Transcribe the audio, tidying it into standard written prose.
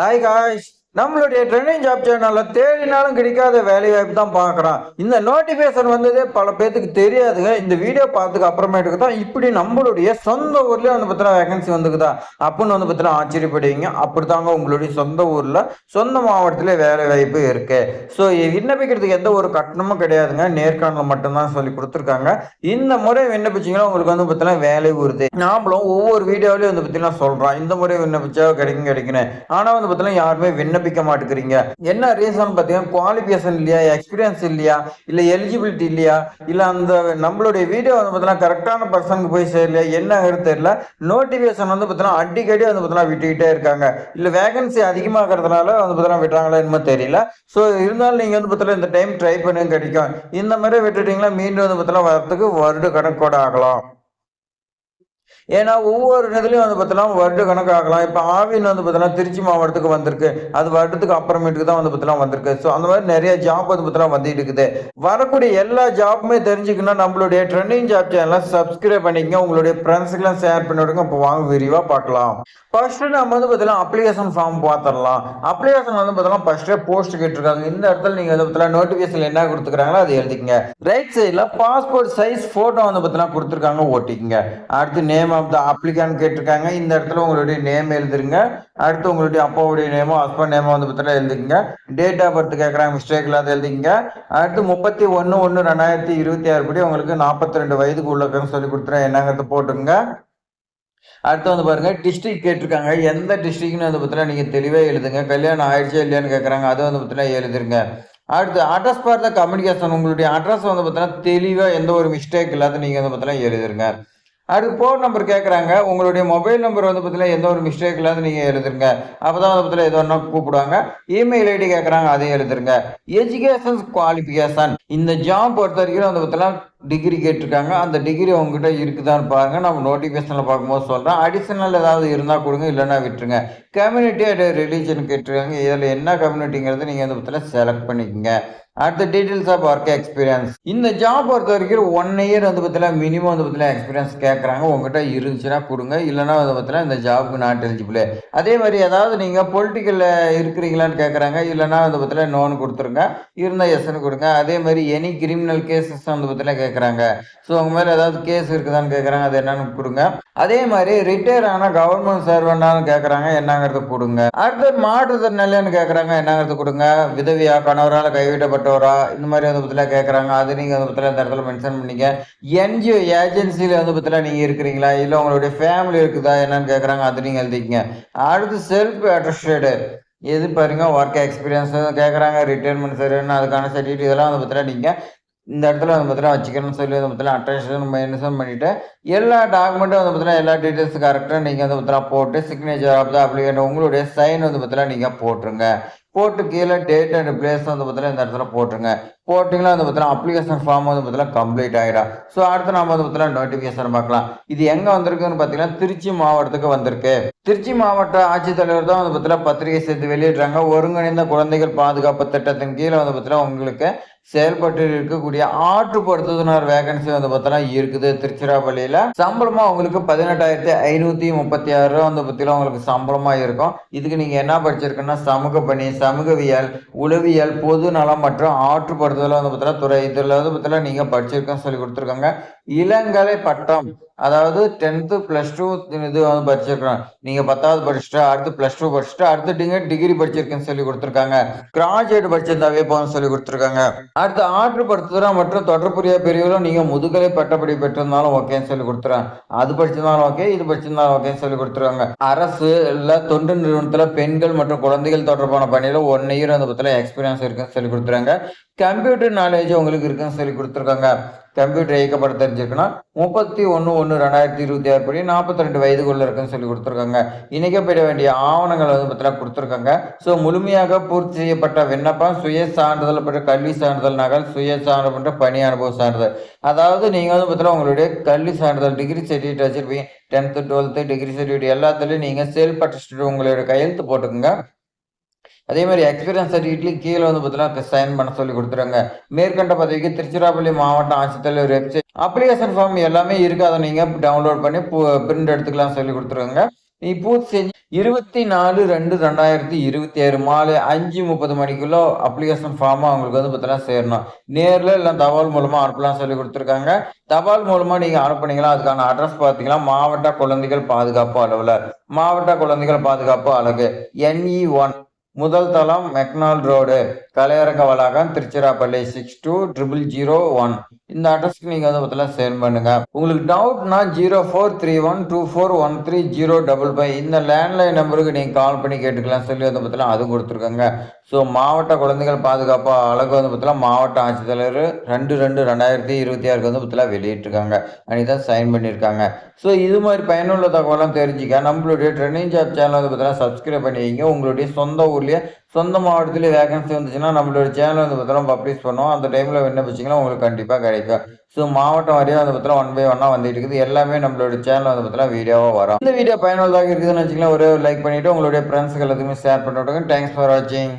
Hi guys, நம்மளுடைய trending job சேனல்ல தேடினாலும் கிடைக்காத வேலை வாய்ப்பு தான் பார்க்குறோம். இந்த நோட்டிஃபிகேஷன் வந்ததே பல பேத்துக்கு தெரியாதுங்க. இந்த வீடியோ பார்த்ததுக்கு அப்புறமேட்டுக்கு தான் இப்படி நம்மளுடைய சொந்த ஊர்லேயே வந்து பார்த்தீங்கன்னா வேகன்சி வந்துக்குதா அப்படின்னு வந்து பார்த்தீங்கன்னா ஆச்சரியப்படுவீங்க. அப்படித்தாங்க உங்களுடைய சொந்த ஊரில் சொந்த மாவட்டத்திலே வேலை வாய்ப்பு இருக்கு. ஸோ விண்ணப்பிக்கிறதுக்கு எந்த ஒரு கட்டணமும் கிடையாதுங்க. நேர்காணல் மட்டும்தான் சொல்லி கொடுத்துருக்காங்க. இந்த முறை விண்ணப்பிச்சிங்கன்னா உங்களுக்கு வந்து பார்த்தீங்கன்னா வேலை உறுதி. நாமளும் ஒவ்வொரு வீடியோவிலையும் வந்து பார்த்தீங்கன்னா சொல்கிறோம், இந்த முறை விண்ணப்பிச்சா கிடைக்கணும். ஆனால் வந்து பார்த்தீங்கன்னா யாருமே விண்ணப்பிக்க மாட்டேங்கிறீங்க. என்ன ரீசன் பார்த்தீங்கன்னா குவாலிஃபிகேஷன் இல்லையா, எக்ஸ்பீரியன்ஸ் இல்லையா, இல்லை எலிஜிபிலிட்டி இல்லையா, இல்லை அந்த நம்மளுடைய வீடியோ வந்து பார்த்தீங்கன்னா கரெக்டான பர்சனுக்கு போய் சேரலையா, என்ன தெரியல. நோட்டிஃபிகேஷன் வந்து பார்த்தீங்கன்னா அடிக்கடி வந்து பார்த்தீங்கன்னா விட்டுக்கிட்டே இருக்காங்க. இல்லை வேகன்சி அதிகமாகிறதுனால வந்து பார்த்தீங்கன்னா விட்டுறாங்களா என்னமோ தெரியல. ஸோ இருந்தாலும் நீங்கள் வந்து பார்த்தீங்கன்னா இந்த டைம் ட்ரை பண்ணுங்க, கிடைக்கும். இந்த மாதிரி விட்டுட்டீங்களா மீண்டும் வந்து பார்த்தீங்கன்னா வரத்துக்கு வருட கணக்கோட ஆகலாம். ஏன்னா ஒவ்வொரு இதுலையும் வந்து பார்த்தீங்கன்னா வருட கணக்காகலாம். இப்போ ஆவின் வந்து பார்த்தீங்கன்னா திருச்சி மாவட்டத்துக்கு வந்திருக்கு, அது வருடத்துக்கு அப்புறமேட்டுக்கு தான் வந்து பார்த்தீங்கன்னா வந்திருக்கு. ஸோ அந்த மாதிரி நிறைய ஜாப் வந்து பார்த்தீங்கன்னா வந்துட்டு இருக்குது. வரக்கூடிய எல்லா ஜாப்புமே தெரிஞ்சுக்கணும். நம்மளுடைய ட்ரெண்டிங் ஜாப் சேனலை சப்ஸ்கிரைப் பண்ணிக்கங்க, உங்களுடைய ஃப்ரெண்ட்ஸுக்கெல்லாம் ஷேர் பண்ணி விடுங்க. இப்போ வாங்க விரிவாக பார்க்கலாம். ஃபர்ஸ்ட் நம்ம வந்து பார்த்தீங்கன்னா அப்ளிகேஷன் ஃபார்ம் பார்த்துடலாம். அப்ளிகேஷன் வந்து பார்த்தீங்கன்னா ஃபர்ஸ்டே போஸ்ட் கேட்டிருக்காங்க. இந்த இடத்துல நீங்கள் வந்து பார்த்தீங்கன்னா நோட்டிஃபிகேஷன் என்ன கொடுத்துருக்காங்களோ அது எழுதிக்கங்க. ரைட் சைடில் பாஸ்போர்ட் சைஸ் ஃபோட்டோ வந்து பார்த்தீங்கன்னா கொடுத்துருக்காங்க, ஓட்டிக்கங்க. அடுத்து நேம் ஆஃப் த அப்ளிகன் கேட்டிருக்காங்க. இந்த இடத்துல உங்களுடைய நேம் எழுதுருங்க. அடுத்து உங்களுடைய அப்பாவுடைய நேமோ ஹஸ்பண்ட் நேமோ வந்து பார்த்தீங்கன்னா எழுதிக்கங்க. டேட் ஆஃப் பர்த் கேட்குறாங்க, மிஸ்டேக் இல்லாத எழுதிக்கங்க. அடுத்து 31/1/2026 படி உங்களுக்கு 42 வயதுக்கு உள்ளக்குன்னு சொல்லி கொடுத்துறேன், என்னங்கிறது போட்டுங்க. அடுத்து வந்து பாருங்க டிஸ்ட்ரிக்ட் கேட்டிருக்காங்க. எந்த டிஸ்ட்ரிக்ட்னு வந்து பார்த்தீங்கன்னா நீங்கள் தெளிவாக எழுதுங்க. கல்யாணம் ஆயிடுச்சா இல்லையான்னு கேட்குறாங்க, அதை வந்து பார்த்தீங்கன்னா எழுதுருங்க. அடுத்து அட்ரஸ் ஃபார் த கம்யூனிகேஷன், உங்களுடைய அட்ரஸ் வந்து பார்த்தீங்கன்னா தெளிவாக எந்த ஒரு மிஸ்டேக் இல்லாத நீங்கள் வந்து பார்த்தீங்கன்னா எழுதுருங்க. அடுத்து ஃபோன் நம்பர் கேட்குறாங்க. உங்களுடைய மொபைல் நம்பர் வந்து பார்த்தீங்கன்னா எந்த ஒரு மிஸ்டேக் இல்லாத நீங்கள் எழுதுருங்க. அப்போ தான் வந்து பார்த்தீங்கன்னா எது ஒன்றா கூப்பிடுவாங்க. இமெயில் ஐடி கேட்குறாங்க, அதையும் எழுதுருங்க. எஜுகேஷன் குவாலிஃபிகேஷன், இந்த ஜாப் பொறுத்த வரைக்கும் வந்து பார்த்தீங்கன்னா டிகிரி கேட்டிருக்காங்க. அந்த டிகிரி உங்ககிட்ட இருக்குதான்னு பாருங்க. நம்ம நோட்டிஃபிகேஷனில் பார்க்கும்போது சொல்கிறேன். அடிஷனல் ஏதாவது இருந்தால் கொடுங்க, இல்லைன்னா விட்டுருங்க. கம்யூனிட்டி அண்ட் ரிலீஜன் கேட்டிருக்காங்க. இதில் என்ன கம்யூனிட்டிங்கிறது நீங்கள் வந்து பார்த்தீங்கன்னா செலக்ட் பண்ணிக்கோங்க. அடுத்த டீட்டெயில்ஸ் ஆஃப் ஒர்க் எக்ஸ்பீரியன்ஸ், இந்த ஜாப் பொறுத்த வரைக்கும் 1 இயர் வந்து பார்த்தீங்கன்னா மினிமம் வந்து பார்த்தீங்கன்னா எக்ஸ்பீரியன்ஸ் கேட்குறாங்க. உங்ககிட்ட இருந்துச்சுன்னா கொடுங்க, இல்லைனா வந்து பார்த்தீங்கன்னா இந்த ஜாபுக்கு நாட் எலிஜிபிள். அதே மாதிரி ஏதாவது நீங்கள் பொலிட்டிக்கலில் இருக்கிறீங்களான்னு கேட்குறாங்க, இல்லைனா வந்து பார்த்தீங்கன்னா நோன்னு கொடுத்துருங்க, இருந்தால் எஸ்ன்னு கொடுங்க. அதே மாதிரி எனி கிரிமினல் கேசஸ் வந்து பார்த்தீங்கன்னா கேட்குறாங்க. ஸோ உங்க மேலே ஏதாவது கேஸ் இருக்குதான்னு கேட்குறாங்க, அது என்னன்னு கொடுங்க. அதே மாதிரி ரிட்டையர் ஆனால் கவர்மெண்ட் சர்வெண்டான்னு கேட்குறாங்க, என்னங்கிறது கொடுங்க. அடுத்த மாற்றுத்திறனாளின்னு கேட்குறாங்க, என்னங்கிறது கொடுங்க. விதவியா, கணவரால் கைவிடப்பட்ட இந்த மாதிரி வந்து பத்தில கேட்குறாங்க, அது நீங்கள் வந்து பத்தில இந்த இடத்துல மென்ஷன் பண்ணிங்க. என்ஜிஓ ஏஜென்சியில் வந்து பத்தில நீங்கள் இருக்கிறீங்களா, இல்லை உங்களுடைய ஃபேமிலி இருக்குதா என்னன்னு கேட்குறாங்க, அது நீங்கள் எழுதிக்கங்க. அடுத்து செல்ஃப் அட்டஸ்டடு, எது பாருங்க ஒர்க் எக்ஸ்பீரியன்ஸ் கேட்குறாங்க, ரிட்டையர்மெண்ட் சர்டிஃபிகேட், அதுக்கான சர்டிஃபிகேட் இதெல்லாம் வந்து பத்தில நீங்கள் இந்த இடத்துல வந்து பார்த்தீங்கன்னா வச்சுக்கணும்னு சொல்லி வந்து பார்த்தீங்கன்னா அட்டென்ஷன் மென்ஷன் பண்ணிவிட்டு எல்லா டாக்குமெண்ட்டும் வந்து பார்த்தீங்கன்னா எல்லா டீட்டெயில்ஸ் கரெக்டாக நீங்கள் வந்து பார்த்தீங்கன்னா போட்டு சிக்னேச்சர் ஆஃப் த அப்ளிகேண்ட் உங்களுடைய சைன் வந்து பார்த்தீங்கன்னா நீங்கள் போட்டுருங்க. போட்டு கீழே டேட் அண்ட் பிளேஸ் வந்து பார்த்தீங்கன்னா இந்த இடத்துல போட்டுருங்க. போட்டிங்களா வந்து பார்த்தீங்கன்னா அப்ளிகேஷன் ஃபார்ம் வந்து பார்த்தீங்கன்னா கம்ப்ளீட் ஆகிடும். ஸோ அடுத்து நம்ம வந்து பார்த்தீங்கன்னா நோட்டிஃபிகேஷன் பார்க்கலாம். இது எங்கே வந்திருக்குன்னு பார்த்தீங்கன்னா திருச்சி மாவட்டத்துக்கு வந்திருக்கு. திருச்சி மாவட்ட ஆட்சித்தலைவர் தான் வந்து பார்த்தீங்கன்னா பத்திரிகை சேர்த்து வெளியிடுறாங்க. ஒருங்கிணைந்த குழந்தைகள் பாதுகாப்பு திட்டத்தின் கீழே வந்து பார்த்தீங்கன்னா உங்களுக்கு செயல்பட்டு இருக்கக்கூடிய ஆற்றுப்படுத்துனர் வேகன்சி வந்து பார்த்தீங்கன்னா இருக்குது திருச்சிராப்பள்ளியில். சம்பளமா உங்களுக்கு 18,536 வந்து பார்த்தீங்கன்னா உங்களுக்கு சம்பளமா இருக்கும். இதுக்கு நீங்க என்ன படிச்சிருக்குன்னா சமூக பணி, சமூகவியல், உளவியல், பொது நலம் மற்றும் ஆற்றுப்படுத்துதல் வந்து பார்த்தீங்கன்னா துறை, இதில் வந்து பார்த்தீங்கன்னா நீங்க படிச்சிருக்கேன்னு சொல்லி கொடுத்துருக்காங்க. இளங்கலை பட்டம், அதாவது 10th +2 இது வந்து படிச்சிருக்கிறோம். நீங்க 10வது படிச்சுட்டு அடுத்து +2 படிச்சுட்டு அடுத்து டிகிரி படிச்சிருக்கேன்னு சொல்லி கொடுத்துருக்காங்க. கிராஜுவேட் படிச்சிருந்தாவே போதும் சொல்லி கொடுத்துருக்காங்க. அடுத்து ஆற்றுப்படுத்துதல் மற்றும் தொடர்புடைய பிரிவுல நீங்க முதுகலை பட்டப்படி பெற்றிருந்தாலும் ஓகேன்னு சொல்லி கொடுத்துறாங்க. அது படிச்சிருந்தாலும் ஓகே, இது படிச்சிருந்தாலும் ஓகேன்னு சொல்லி கொடுத்துருக்காங்க. அரசு இல்ல தொண்டு நிறுவனத்துல பெண்கள் மற்றும் குழந்தைகள் தொடர்பான பணியில 1 இயர் வந்து பார்த்தீங்கன்னா எக்ஸ்பீரியன்ஸ் இருக்குன்னு சொல்லி கொடுத்துறாங்க. கம்ப்யூட்டர் நாலேஜ் உங்களுக்கு இருக்குன்னு சொல்லி கொடுத்துருக்காங்க. கம்ப்யூட்டர் இயக்கப்பட தெரிஞ்சிருக்குன்னா 31/1/2026 படி 42 வயதுக்குள்ள இருக்குன்னு சொல்லி கொடுத்துருக்காங்க. இணைக்கப்பட வேண்டிய ஆவணங்கள் வந்து பார்த்தீங்கன்னா கொடுத்துருக்காங்க. ஸோ முழுமையாக பூர்த்தி செய்யப்பட்ட விண்ணப்பம், சுய சான்றிதழ் பெற்ற கல்வி சான்றிதழ் நகல், சுய சான்று பெற்ற பணி அனுபவ சான்றிதழ். அதாவது நீங்கள் வந்து பார்த்தீங்கன்னா உங்களுடைய கல்வி சான்றிதழ் டிகிரி சர்டிஃபிகேட் வச்சிருப்பீங்க, 10th 12th டிகிரி சர்டிஃபிகேட் எல்லாத்துலேயும் நீங்கள் செல்ஃப் அட்டஸ்டட் உங்களுடைய கையெழுத்து போட்டுக்கோங்க. அதே மாதிரி எக்ஸ்பீரியன்ஸ் சர்டிஃபிகேட்லையும் கீழே வந்து பார்த்தீங்கன்னா சைன் பண்ண சொல்லி கொடுத்துருங்க. மேற்கண்ட பதவிக்கு திருச்சிராப்பள்ளி மாவட்ட ஆட்சித்தலைவர் வெப்சைட் அப்ளிகேஷன் ஃபார்ம் எல்லாமே இருக்குது, அதை நீங்கள் டவுன்லோட் பண்ணி பிரிண்ட் எடுத்துக்கலாம் சொல்லி கொடுத்துருங்க. நீ பூர்த்தி செஞ்சு 24/2/2026 மாலை 5:30 மணிக்குள்ள அப்ளிகேஷன் ஃபார்மா அவங்களுக்கு வந்து பார்த்தீங்கன்னா சேரணும். நேர்ல இல்ல தபால் மூலமா அனுப்பலாம் சொல்லி குடுத்துருக்காங்க. தபால் மூலமா நீங்க அனுப்புனீங்களா, அதுக்கான அட்ரஸ் பார்த்தீங்கன்னா, மாவட்ட குழந்தைகள் பாதுகாப்பு அலுவலர், மாவட்ட குழந்தைகள் பாதுகாப்பு அலகு, NE1, முதல் தளம், மெக்னால்ட் ரோடு, கலையரங்க வளாகம், திருச்சிராப்பள்ளி 620001. இந்த அட்ரஸ்க்கு நீங்க வந்து பார்த்தீங்கன்னா சென்ட் பண்ணுங்க. உங்களுக்கு டவுட்னா 0431241305 இந்த லேண்ட்லைன் நம்பருக்கு நீங்க கால் பண்ணி கேட்டுக்கலாம் சொல்லி வந்து பார்த்தீங்கன்னா அது கொடுத்துருக்காங்க. ஸோ மாவட்ட குழந்தைகள் பாதுகாப்பு அழகு வந்து பார்த்தீங்கன்னா மாவட்ட ஆட்சித்தலைவர் 2/2/2026 வந்து பார்த்தீங்கன்னா வெளியிட்டிருக்காங்க. அன்னைக்கு தான் சைன் பண்ணியிருக்காங்க. ஸோ இது மாதிரி பயனுள்ள தகவலாம் தெரிஞ்சுக்க நம்மளுடைய ட்ரெண்டிங் ஜாப் சேனல் வந்து பார்த்தீங்கன்னா சப்ஸ்கிரைப் பண்ணி வைங்க. உங்களுடைய சொந்த ஊர்லேயே சொந்த மாவட்டத்திலே வேகன்சி வந்துச்சுன்னா நம்மளோட சேனல் வந்து பார்த்தீங்கன்னா பப்ளிஷ் பண்ணுவோம். அந்த டைமில் விண்ணப்பிச்சிங்கன்னா உங்களுக்கு கண்டிப்பாக கிடைக்கும். ஸோ மாவட்டம் வரையும் வந்து பார்த்தீங்கன்னா 1 by 1 வந்துட்டு இருக்குது. எல்லாமே நம்மளோட சேனல் வந்து பார்த்தீங்கன்னா வீடியோவாக வரும். இந்த வீடியோ பயனுள்ளதாக இருக்குதுன்னு வச்சுக்கலாம், ஒரே ஒரு லைக் பண்ணிவிட்டு உங்களுடைய ஃப்ரெண்ட்ஸுக்கு எல்லாத்துக்குமே ஷேர் பண்ணி விட்டுருங்க. தேங்க்ஸ் ஃபார் வாட்சிங்.